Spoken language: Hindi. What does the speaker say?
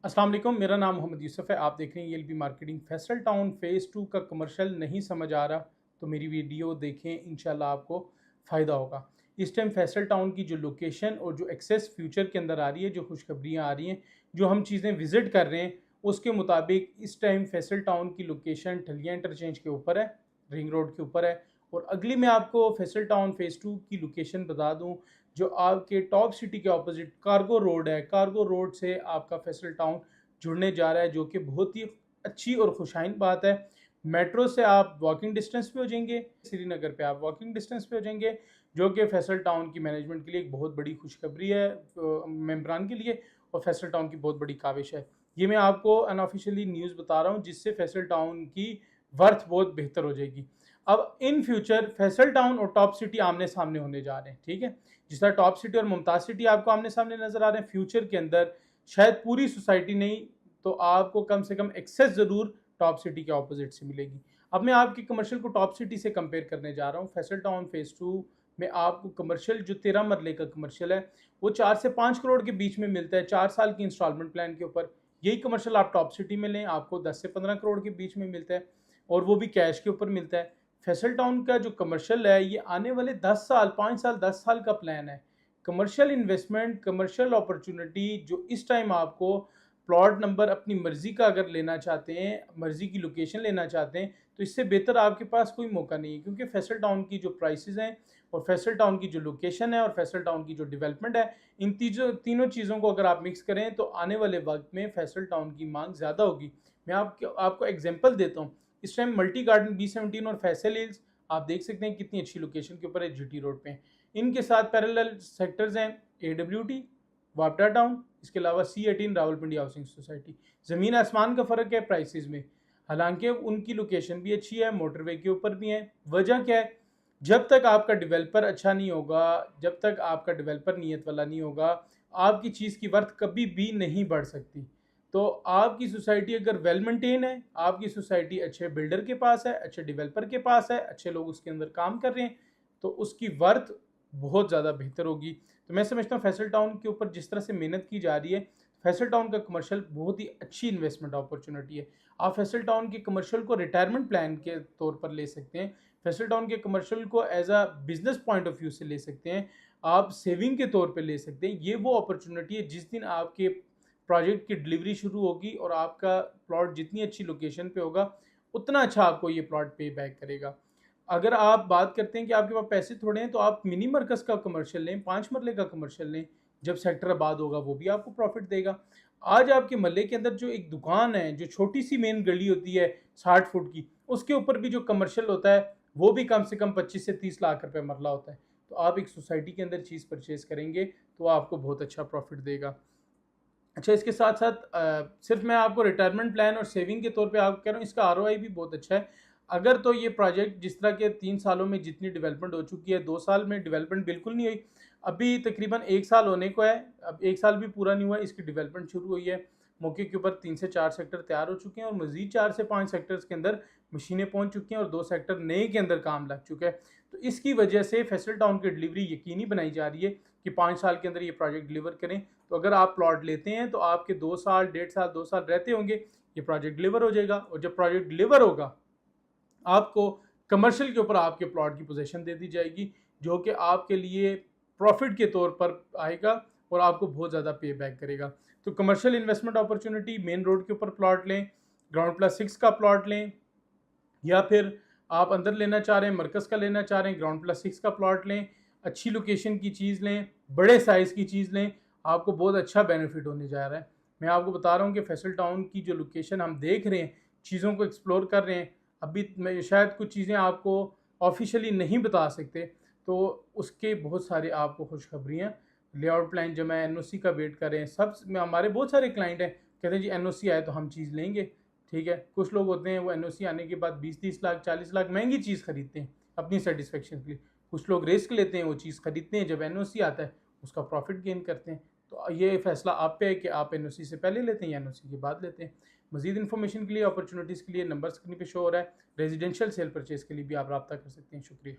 अस्सलाम वालेकुम, मेरा नाम मोहम्मद यूसुफ है। आप देख रहे हैं ईएलबी मार्केटिंग। फैसल टाउन फ़ेज़ 2 का कमर्शियल नहीं समझ आ रहा तो मेरी वीडियो देखें, इंशाल्लाह आपको फ़ायदा होगा। इस टाइम फैसल टाउन की जो लोकेशन और जो एक्सेस फ्यूचर के अंदर आ रही है, जो खुशखबरियाँ आ रही हैं, जो हम चीज़ें विज़िट कर रहे हैं, उसके मुताबिक इस टाइम फैसल टाउन की लोकेशन ठलिया इंटरचेंज के ऊपर है, रिंग रोड के ऊपर है। और अगली मैं आपको फैसल टाउन फ़ेज़ 2 की लोकेशन बता दूँ, जो आपके टॉप सिटी के ऑपोजिट कार्गो रोड है। कार्गो रोड से आपका फैसल टाउन जुड़ने जा रहा है, जो कि बहुत ही अच्छी और खुशाइन बात है। मेट्रो से आप वॉकिंग डिस्टेंस पे हो जाएंगे, श्रीनगर पे आप वॉकिंग डिस्टेंस पे हो जाएंगे, जो कि फैसल टाउन की मैनेजमेंट के लिए एक बहुत बड़ी खुशखबरी है, मेम्बरान के लिए, और फैसल टाउन की बहुत बड़ी काविश है। ये मैं आपको अनऑफिशियली न्यूज़ बता रहा हूँ, जिससे फैसल टाउन की वर्थ बहुत बेहतर हो जाएगी। अब इन फ्यूचर फैसल टाउन और टॉप सिटी आमने सामने होने जा रहे हैं, ठीक है। जिस तरह टॉप सिटी और मुमताज सिटी आपको आमने सामने नजर आ रहे हैं, फ्यूचर के अंदर शायद पूरी सोसाइटी नहीं तो आपको कम से कम एक्सेस जरूर टॉप सिटी के ऑपोजिट से मिलेगी। अब मैं आपकी कमर्शियल को टॉप सिटी से कंपेयर करने जा रहा हूँ। फैसल टाउन फ़ेज़ 2 में आपको कमर्शियल जो 13 मरले का कमर्शियल है, वो 4 से 5 करोड़ के बीच में मिलता है, 4 साल की इंस्टॉलमेंट प्लान के ऊपर। यही कमर्शियल आप टॉप सिटी में लें, आपको 10 से 15 करोड़ के बीच में मिलता है, और वो भी कैश के ऊपर मिलता है। फैसल टाउन का जो कमर्शियल है, ये आने वाले 10 साल, 5 साल 10 साल का प्लान है। कमर्शियल इन्वेस्टमेंट, कमर्शियल अपॉर्चुनिटी जो इस टाइम आपको प्लॉट नंबर अपनी मर्जी का अगर लेना चाहते हैं, मर्जी की लोकेशन लेना चाहते हैं, तो इससे बेहतर आपके पास कोई मौका नहीं है। क्योंकि फैसल टाउन की जो प्राइसेस हैं, और फैसल टाउन की जो लोकेशन है, और फैसल टाउन की जो डेवलपमेंट है, इन तीनों चीज़ों को अगर आप मिक्स करें तो आने वाले वक्त में फैसल टाउन की मांग ज़्यादा होगी। मैं आपको एग्जाम्पल देता हूँ। इस टाइम मल्टी गार्डन B17 और फैसल हिल्स आप देख सकते हैं कितनी अच्छी लोकेशन के ऊपर है, GT रोड पे। इनके साथ पैरेलल सेक्टर्स हैं AWT, वापडा टाउन, इसके अलावा C18 रावलपिंडी हाउसिंग सोसाइटी। ज़मीन आसमान का फ़र्क है प्राइसेस में। हालांकि उनकी लोकेशन भी अच्छी है, मोटरवे के ऊपर भी है। वजह क्या है? जब तक आपका डेवलपर अच्छा नहीं होगा, जब तक आपका डेवलपर नीयत वाला नहीं होगा, आपकी चीज़ की वर्थ कभी भी नहीं बढ़ सकती। तो आपकी सोसाइटी अगर वेल मेंटेन है, आपकी सोसाइटी अच्छे बिल्डर के पास है, अच्छे डेवलपर के पास है, अच्छे लोग उसके अंदर काम कर रहे हैं, तो उसकी वर्थ बहुत ज़्यादा बेहतर होगी। तो मैं समझता हूँ फैसल टाउन के ऊपर जिस तरह से मेहनत की जा रही है, फैसल टाउन का कमर्शियल बहुत ही अच्छी इन्वेस्टमेंट अपॉर्चुनिटी है। आप फैसल टाउन के कमर्शियल को रिटायरमेंट प्लान के तौर पर ले सकते हैं। फैसल टाउन के कमर्शियल को as a business point of view से ले सकते हैं। आप सेविंग के तौर पर ले सकते हैं। ये वो अपॉर्चुनिटी है, जिस दिन आपके प्रोजेक्ट की डिलीवरी शुरू होगी और आपका प्लॉट जितनी अच्छी लोकेशन पे होगा, उतना अच्छा आपको ये प्लॉट पे बैक करेगा। अगर आप बात करते हैं कि आपके पास पैसे थोड़े हैं, तो आप मिनी मर्कज़ का कमर्शियल लें, 5 मरले का कमर्शियल लें। जब सेक्टर आबाद होगा, वो भी आपको प्रॉफिट देगा। आज आपके महल्ले के अंदर जो एक दुकान है, जो छोटी-सी मेन गली होती है 60 फुट की, उसके ऊपर भी जो कमर्शियल होता है, वो भी कम से कम 25 से 30 लाख रुपए मरला होता है। तो आप एक सोसाइटी के अंदर चीज़ परचेज़ करेंगे, तो आपको बहुत अच्छा प्रॉफिट देगा। अच्छा, इसके साथ-साथ सिर्फ मैं आपको रिटायरमेंट प्लान और सेविंग के तौर पे आपको कह रहा हूँ, इसका आरओआई भी बहुत अच्छा है। अगर तो ये प्रोजेक्ट जिस तरह के 3 सालों में जितनी डेवलपमेंट हो चुकी है, 2 साल में डेवलपमेंट बिल्कुल नहीं हुई। अभी तकरीबन 1 साल होने को है, अब 1 साल भी पूरा नहीं हुआ है, इसकी डेवलपमेंट शुरू हुई है। मौके के ऊपर 3 से 4 सेक्टर तैयार हो चुके हैं, और मज़ीद 4 से 5 सेक्टर्स के अंदर मशीनें पहुँच चुकी हैं, और 2 सेक्टर नए के अंदर काम लग चुका है। तो इसकी वजह से फैसल टाउन की डिलीवरी यकीनी बनाई जा रही है कि 5 साल के अंदर ये प्रोजेक्ट डिलीवर करें। तो अगर आप प्लॉट लेते हैं, तो आपके 2 साल, 1.5 साल, 2 साल रहते होंगे, ये प्रोजेक्ट डिलीवर हो जाएगा। और जब प्रोजेक्ट डिलीवर होगा, आपको कमर्शियल के ऊपर आपके प्लॉट की पोजीशन दे दी जाएगी, जो कि आपके लिए प्रॉफिट के तौर पर आएगा और आपको बहुत ज़्यादा पे बैक करेगा। तो commercial investment opportunity, main road के ऊपर प्लॉट लें, ग्राउंड प्लस 6 का प्लॉट लें, या फिर आप अंदर लेना चाह रहे हैं, मरकज़ का लेना चाह रहे हैं, ग्राउंड प्लस 6 का प्लॉट लें, अच्छी लोकेशन की चीज़ लें, बड़े साइज़ की चीज़ लें, आपको बहुत अच्छा बेनिफिट होने जा रहा है। मैं आपको बता रहा हूँ कि फैसल टाउन की जो लोकेशन हम देख रहे हैं, चीज़ों को एक्सप्लोर कर रहे हैं, अभी मैं शायद कुछ चीज़ें आपको ऑफिशियली नहीं बता सकते, तो उसके बहुत सारे आपको खुशखबरियाँ, लेआउट प्लान जमा है, एनओसी का वेट कर रहे हैं। सब में हमारे बहुत सारे क्लाइंट हैं, कहते हैं जी एनओसी आए तो हम चीज़ लेंगे। ठीक है, कुछ लोग होते हैं वो एनओसी आने के बाद 20-30 लाख, 40 लाख महंगी चीज़ खरीदते हैं अपनी सेटिस्फेक्शन के लिए। कुछ लोग रिस्क लेते हैं, वो चीज़ खरीदते हैं, जब एनओसी आता है उसका प्रॉफिट गेन करते हैं। तो ये फैसला आप पे है कि आप एनओसी से पहले लेते हैं या एनओसी के बाद लेते हैं। मजीद इन्फॉर्मेशन के लिए, अपॉर्चुनिटीज़ के लिए नंबर स्क्रीन पे शो हो रहा है। रेजिडेंशियल सेल परचेज़ के लिए भी आप रब्ता कर सकते हैं। शुक्रिया।